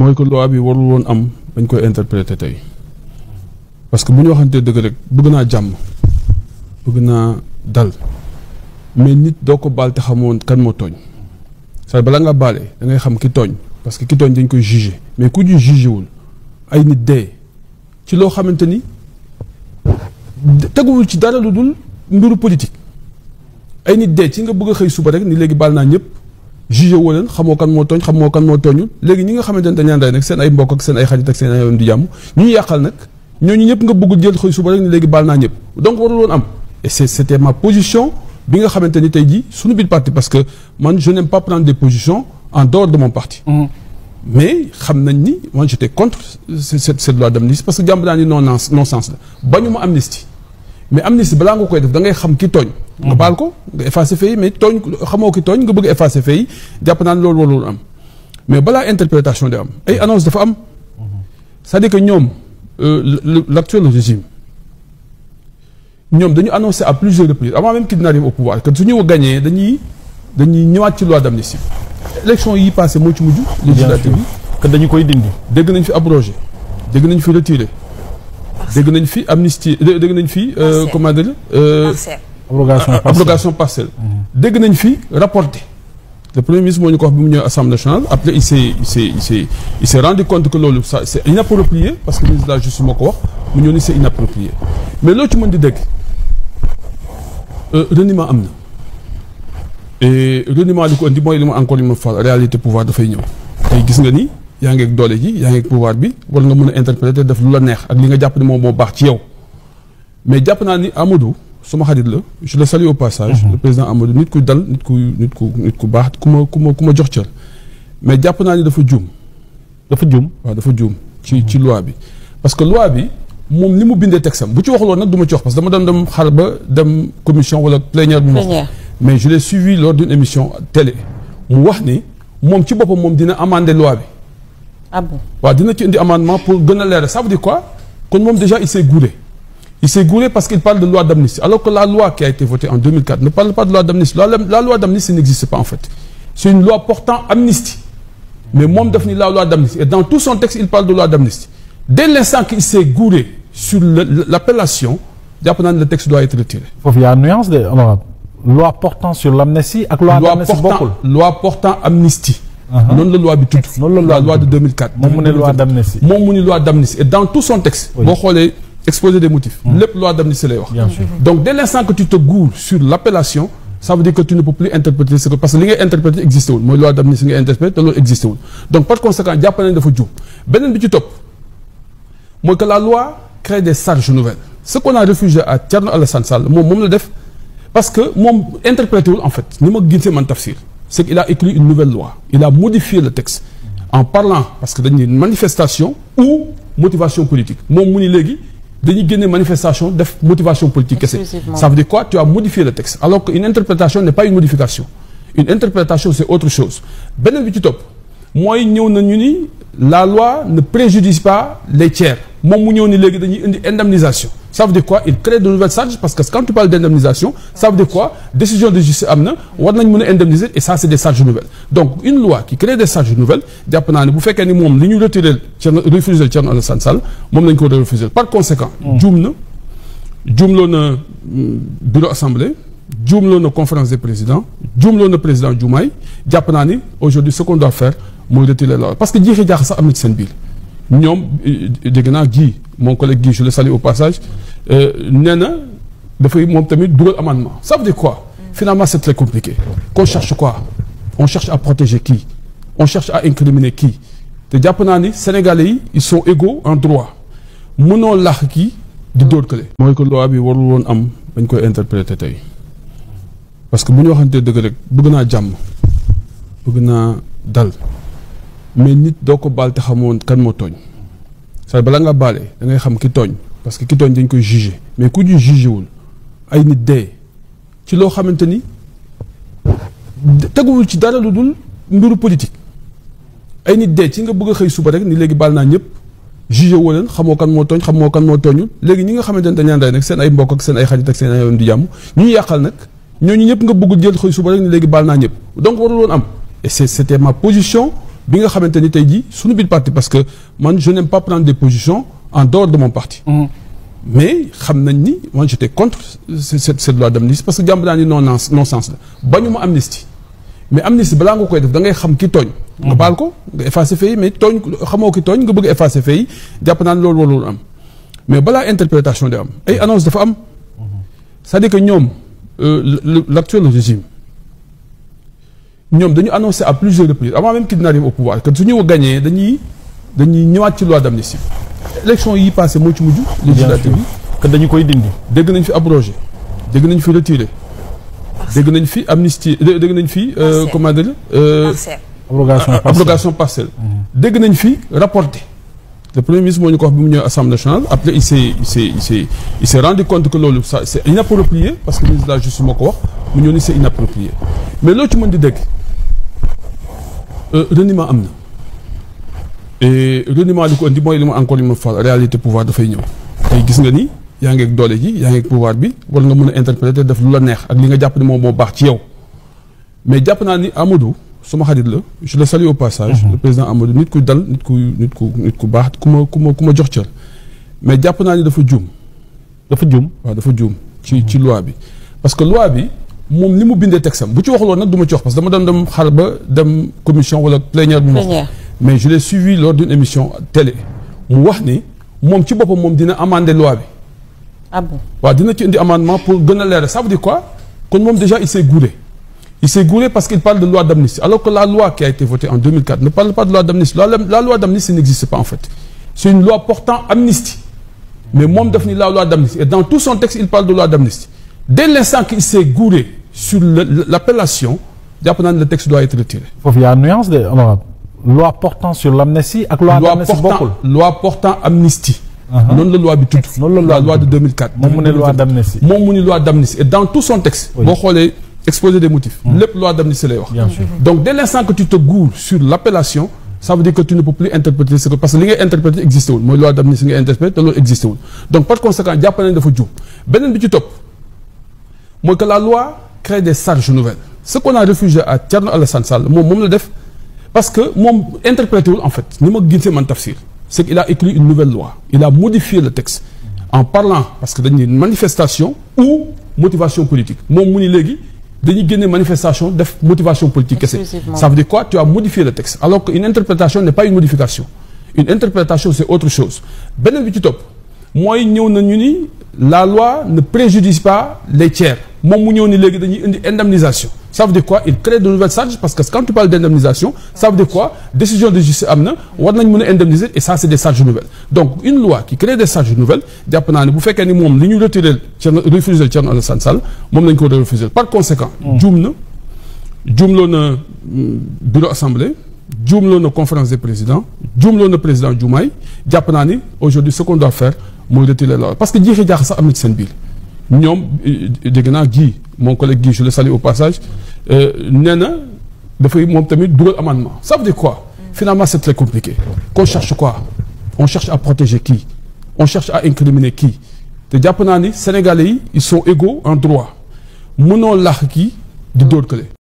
mooy que loi bi warul woon am dañ koy interpréter tey parce que bu ñu waxantee dëgg rek bëgg naa jàmm bëgg naa dal mais nit doo ko baal te xamoon kan moo tooñ c'est bala nga baale da ngay xam ki tooñ parce que ki tooñ dañ koy juger mais ku ñu jugé wul ay nit dee ci loo xamante ni teguwul ci dara lu dul mbiru politique ay nit dee ci nga bëgg a xëy suba rek ni léegi baal naa ñëpp jugé woo leen xamoo kan moo tooñ xamoo kan moo tooñul léegi ñi nga xamante ne dañ leen rey nag seen ay mbokk ak seen ay xarit ak seen ay yoon di jàmm ñu yàqal nag ñooñu ñëpp nga bëgg jël xëy suba rek ni léegi baal naa ñëpp donc warul woon am et c'était ma position bi nga xamante ni tey jii suñu biir parti parce que man je n'aime pas prendre des positions en dehors de mon parti mais xam nañ ni moi j'étais contre cette loi d'amnistie parce que jàmb naa ni non sens la bañu ma amnistie mais amnistie balaa nga koy def da ngay xam ki tooñ nga baal ko nga effacer fait yi mais tooñ xamoo ki tooñ nga bëgg effacer fait yi jàpp naa ne loolu warul am mais balaa interprétation di am ay annonce dafa am c'est-à-dire que ñoom l'actuel régime ñoom dañu annoncé à plusieurs reprises avant même qu'ils n'arrivent au pouvoir que suñu gagné dañuy ñëwaat ci loi d'amnistie élection yi passé moo ci mujj législative yi que dañu koy dindi dégg nañ fi abrogé dégg nañ fi retiré dégg nañ fi amnistie dégg nañ fi comment dire abrogation partielle dégg nañ fi rapporté le premier ministre moo ñu ko wax bi mu ñëw assemblée nationale après il s'est rendu compte que loolu ça c'est inapproprié parce que le ministre de la justice moo ko wax mu ñëw ni c'est inapproprié mais loo ci mën di dégg reniement am na et reniement li ko indi mooy li ma encore une fois réalité pouvoir dafay ñëw tey gis nga ni yaa ngi ak doole ji yaa ngi ak pouvoir bi war nga mën a interpréter def lu la neex ak li nga jàpp ne moom moo baax ci yow mais jàpp naa ni Amadou suma xarit la je le salue au passage le président Amadou nit ku dal nit ku baax ku ma jox cër mais jàpp naa ni dafa juum waaw dafa juum ci loi bi parce que loi bi moom li mu bindee texam bu ci waxuloon nag du ma ci wax parce que dama doon dem xar ba dem commission wala plénière bu wax mais je l'ai suivi lors d'une émission télé mu wax ni moom ci boppam moom dina amender loi bi ah bon waaw dina ci indi amendement pour gën a leeral ça veut dire quoi kon moom déjà il s'est gouré parce qu'il parle de loi d'amnistie alors que la loi qui a été votée en 2004 ne parle pas de loi d'amnistie la loi d'amnistie n'existe pas en fait c'est une loi portant amnistie mais moom daf ni la loi d'amnistie et dans tout son texte il parle de loi d'amnistie dès l'instant qu'il s'est gouré sur l'appellation jàpp naa ne le texte doit être retiré. foofu y a nuance de honorable loi portant sur l'amnistie ak loi d'amnistie bokkul loi portant amnistie. noonu la loi bi tudd. noonu la loi de 2004. moom mu ne loi d'amnistie. moom mu ne loi d'amnistie et dans tout son texte. boo xoolee exposé des motifs. lépp loi d'amnistie lay wax. bien sûr donc dès l'instant que tu te goures sur l'appellation ça veut dire que tu ne peux plus interpréter ce que parce que li ngay interpréter existé wul mooy loi d'amnistie ngay interpréter te loolu existé wul donc par conséquent jàpp nañ dafa juum beneen bi ci topp mooy que la loi crée des charges nouvelles ce qu'on a refusé à Thierno Alassane Sall moom la def parce que moom interprété wul en fait ni ma gisee man tafsir c'est qu'il a écrit une nouvelle loi il a modifié le texte en parlant parce que dañuy manifestation ou motivation politique moom mu ni léegi dañuy génne manifestation def motivation politique kese ça veut dire quoi tu as modifié le texte alors qu'une interprétation n'est pas une modification une interprétation c'est autre chose beneen bi ci topp mooy ñëw na ñu ni la loi ne préjudicie pas les tiers moom mu ñëw ni léegi dañuy indi indemnisation ça veut dire quoi il crée de nouvelles charges parce que quand tu parles d'indemnisation ça veut dire quoi décision de justice am na war nañ mën a indemniser et ça c'est des charges nouvelles donc une loi qui crée des charges nouvelles jàpp naa ne bu fekkee ni moom li ñu retiré refusé Thierno Alassane Sall moom lañ ko refuser par conséquent juumloo na bureau assemblée juumloo na conférence des présidents juumloo na président Diomaye jàpp naa ni aujourd'hui ce qu'on doit faire mooy retirer la parce que jiixi jaax sax am na ci seen biir ñoom dégg naa Guy mon collègue Guy je le salue au passage nee na dafay moom tamit dugal amendement ça veut dire quoi finalement c'est très compliqué qu'on cherche quoi on cherche à protéger qui on cherche à incriminer qui te jàpp naa ni Sénégalais yi ils sont égaux en droit mënoo laax kii di dóor kële mooy que loi bi warul woon am dañ koy interpréter tey parce que bu ñu waxantee dëgg rek bëgg naa jàmm bëgg naa dal mais nit doo ko baal te xamoon kan moo tooñ c'est bala nga baale da ngay xam ki tooñ parce que ki tooñ dañ koy juger mais ku ñu jugé wul ay nit dee ci loo xamante ni teguwul ci dara lu dul mbiru politique ay nit dee ci nga bëgg a xëy suba rek ni léegi baal naa ñëpp jugé woo leen xamoo kan moo tooñ xamoo kan moo tooñul léegi ñi nga xamante ne dañ leen rey nag seen ay mbokk ak seen ay xarit ak seen ay yoon di jàmm ñu yàqal nag ñooñu ñëpp nga bëgg jël xëy suba rek ni léegi baal naa ñëpp donc warul woon am et c'était ma position bi nga xamante ni tey jii suñu biir parti parce que man je n'aime pas prendre des positions en dehors de mon parti. Mais xam nañ ni moi j'étais contre cette loi d'amnistie parce que jàmb naa ni non sens la bañu ma amnistie mais amnistie balaa nga koy def da ngay xam ki tooñ. nga baal ko nga effacer fee yi mais tooñ xamoo ki tooñ nga bëgg effacer fee yi jàpp naa ne loolu warul am mais balaa interprétation di am ay annonce dafa am c'est-à-dire que ñoom l'actuel régime ñoom dañu annoncé à plusieurs reprises avant même qu'ils n'arrivent au pouvoir que suñu gagné dañuy ñëwaat ci loi d'amnistie. élection yi passé moo ci mujj. législative bi que dañu koy dindi. dégg nañ fi abrogé dégg nañ fi retiré. dégg nañ fi amnistie dégg nañ fi. comment dire. abrogation partielle. dégg nañ fi rapporté. le premier ministre moo ñu ko wax bi mu ñëw assemblée nationale après il s'est rendu compte que loolu ça c'est inapproprié parce que le ministre de la justice moo ko wax mu ñëw ni c'est inapproprié mais loo ci mën di dégg reniement am na. et reniement li ko indi mooy li ma encore une fois réalité pouvoir dafay ñëw tey gis nga ni yaa ngi ak doole ji yaa ngi ak pouvoir bi war nga mën a interpréter def lu la neex ak li nga jàpp ne moom moo baax ci yow mais jàpp naa ni Amadou suma xarit la je le salue au passage. Le président Amadou nit ku dal nit ku baax ku ma jox cër mais jàpp naa ni dafa juum. waaw dafa juum ci loi bi parce que loi bi moom li mu bindee texam bu ci waxuloon nag du ma ci wax parce que dama doon dem xar ba dem commission wala plénière bu ma wax mais je l'ai suivi lors d'une émission télé mu wax ni moom ci boppam moom dina amender loi bi. ah bon waaw dina ci indi amendement pour gën a leeral ça veut dire quoi kon moom déjà il s'est gouré parce qu'il parle de loi d'amnistie alors que la loi qui a été votée en 2004 ne parle pas de loi d'amnistie la loi d'amnistie n'existe pas en fait c'est une loi portant amnistie mais moom daf ni la loi d'amnistie et dans tout son texte il parle de loi d'amnistie dès l'instant qu'il s'est gouré sur l'appellation jàpp naa ne le texte doit être retiré. foofu y a nuance de loi portant sur l'amnistie ak loi d'amnistie bokkul loi portant amnistie. noonu la loi bi tudd. noonu la loi de 2004. moom mu ne loi d'amnistie. moom mu ne loi d'amnistie et dans tout son texte. boo xoolee exposé des motifs. lépp loi d'amnistie lay wax. bien sûr donc dès l'instant que tu te goures sur l'appellation ça veut dire que tu ne peux plus interpréter ce que parce que li ngay interpréter existé wul mooy loi d'amnistie ngay interpréter te loolu existé wul donc par conséquent jàpp nañ dafa juum beneen bi ci topp mooy que la loi crée des charges nouvelles ce qu'on a refusé à Thierno Alassane Sall moom la def. Parce que moom interprété wul en fait ni ma gisee man tafsir c'est qu'il a écrit une nouvelle loi il a modifié le texte en parlant parce que dañuy manifestation ou motivation politique moom mu ni léegi dañuy génne manifestation def motivation politique kese ça veut dire quoi tu as modifié le texte alors qu'une interprétation n'est pas une modification une interprétation c'est autre chose beneen bi ci topp mooy ñëw na ñu ni la loi ne préjudice pas les tiers moom mu ñëw ni léegi dañuy indi indemnisation ça veut dire quoi il crée de nouvelles charges parce que quand tu parles d'indemnisation ça veut dire quoi décision de justice am na war nañ mën a indemniser et ça c'est des charges nouvelles donc une loi qui crée des charges nouvelles jàpp naa ne bu fekkee ni moom li ñu retiré refusé Thierno Alassane Sall moom lañ ko refuser par conséquent juumloo na bureau assemblée juumloo na conférence des présidents juumloo na président Diomaye jàpp naa ni aujourd'hui ce qu'on doit faire mooy retirer la parce que jiixi jaax sax am na ci seen biir ñoom dégg naa Guy mon collègue Guy je le salue au passage nee na dafay moom tamit dugal amendement ça veut dire quoi finalement c'est très compliqué qu'on cherche quoi on cherche à protéger qui on cherche à incriminer qui te jàpp naa ni Sénégalais yi ils sont égaux en droit mënoo laax kii di dóor kële